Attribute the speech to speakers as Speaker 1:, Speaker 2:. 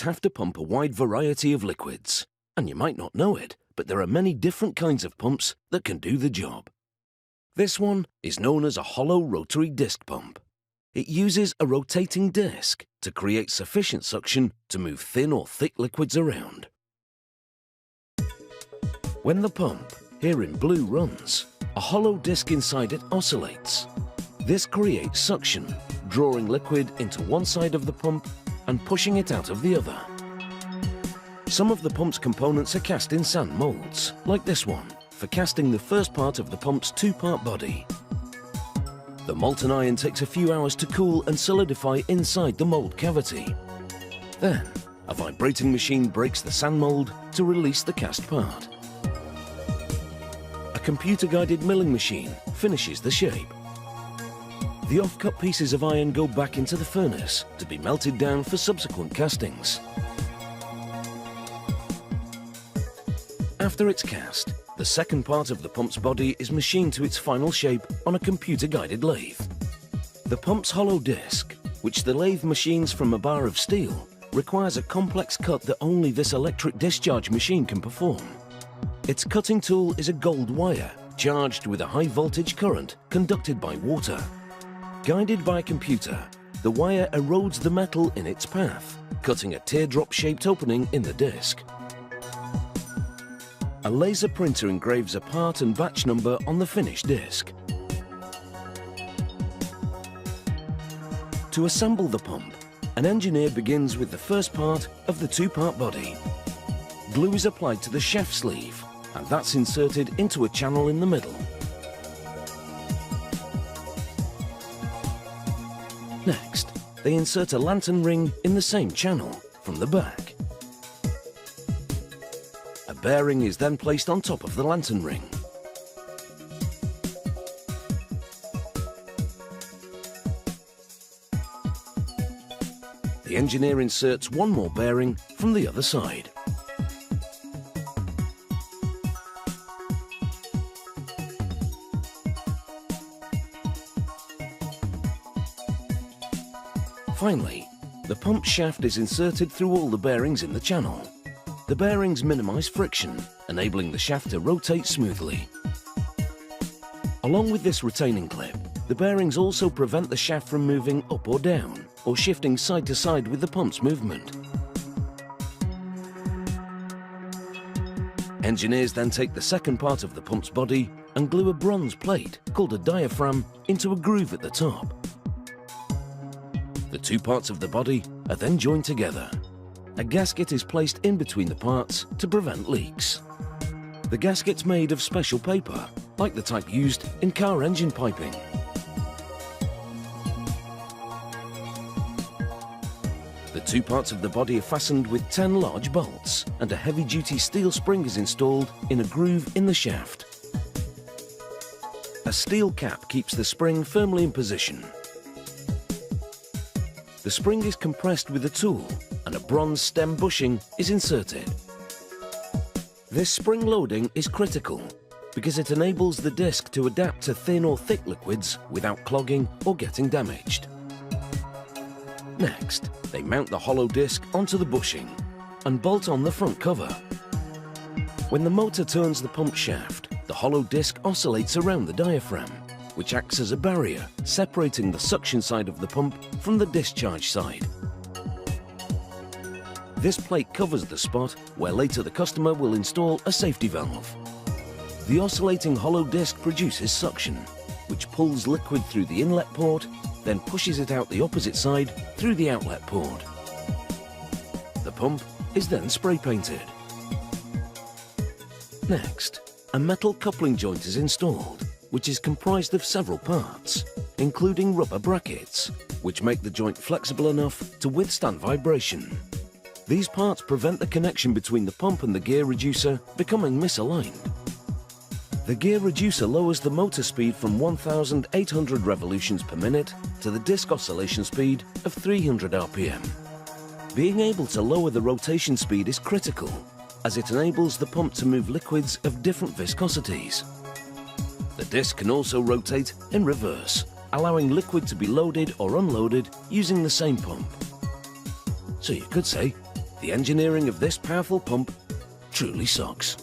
Speaker 1: boats have to pump a wide variety of liquids. And you might not know it, but there are many different kinds of pumps that can do the job. This one is known as a hollow rotary disc pump. It uses a rotating disc to create sufficient suction to move thin or thick liquids around. When the pump, here in blue, runs, a hollow disc inside it oscillates. This creates suction, drawing liquid into one side of the pump and pushing it out of the other. Some of the pump's components are cast in sand molds, like this one, for casting the first part of the pump's two-part body. The molten iron takes a few hours to cool and solidify inside the mold cavity. Then, a vibrating machine breaks the sand mold to release the cast part. A computer-guided milling machine finishes the shape. The off-cut pieces of iron go back into the furnace to be melted down for subsequent castings. After it's cast, the second part of the pump's body is machined to its final shape on a computer-guided lathe. The pump's hollow disc, which the lathe machines from a bar of steel, requires a complex cut that only this electric discharge machine can perform. Its cutting tool is a gold wire, charged with a high-voltage current conducted by water. Guided by a computer, the wire erodes the metal in its path, cutting a teardrop-shaped opening in the disc. A laser printer engraves a part and batch number on the finished disc. To assemble the pump, an engineer begins with the first part of the two-part body. Glue is applied to the shaft sleeve, and that's inserted into a channel in the middle. Next, they insert a lantern ring in the same channel from the back. A bearing is then placed on top of the lantern ring. The engineer inserts one more bearing from the other side. Finally, the pump shaft is inserted through all the bearings in the channel. The bearings minimize friction, enabling the shaft to rotate smoothly. Along with this retaining clip, the bearings also prevent the shaft from moving up or down, or shifting side to side with the pump's movement. Engineers then take the second part of the pump's body and glue a bronze plate, called a diaphragm, into a groove at the top. The two parts of the body are then joined together. A gasket is placed in between the parts to prevent leaks. The gasket's made of special paper, like the type used in car engine piping. The two parts of the body are fastened with 10 large bolts, and a heavy-duty steel spring is installed in a groove in the shaft. A steel cap keeps the spring firmly in position. The spring is compressed with a tool, and a bronze stem bushing is inserted. This spring loading is critical because it enables the disc to adapt to thin or thick liquids without clogging or getting damaged. Next, they mount the hollow disc onto the bushing and bolt on the front cover. When the motor turns the pump shaft, the hollow disc oscillates around the diaphragm, which acts as a barrier, separating the suction side of the pump from the discharge side. This plate covers the spot where later the customer will install a safety valve. The oscillating hollow disc produces suction, which pulls liquid through the inlet port, then pushes it out the opposite side through the outlet port. The pump is then spray painted. Next, a metal coupling joint is installed, which is comprised of several parts, including rubber brackets, which make the joint flexible enough to withstand vibration. These parts prevent the connection between the pump and the gear reducer becoming misaligned. The gear reducer lowers the motor speed from 1,800 revolutions per minute to the disc oscillation speed of 300 RPM. Being able to lower the rotation speed is critical, as it enables the pump to move liquids of different viscosities. The disc can also rotate in reverse, allowing liquid to be loaded or unloaded using the same pump. So you could say, The engineering of this powerful pump truly socks.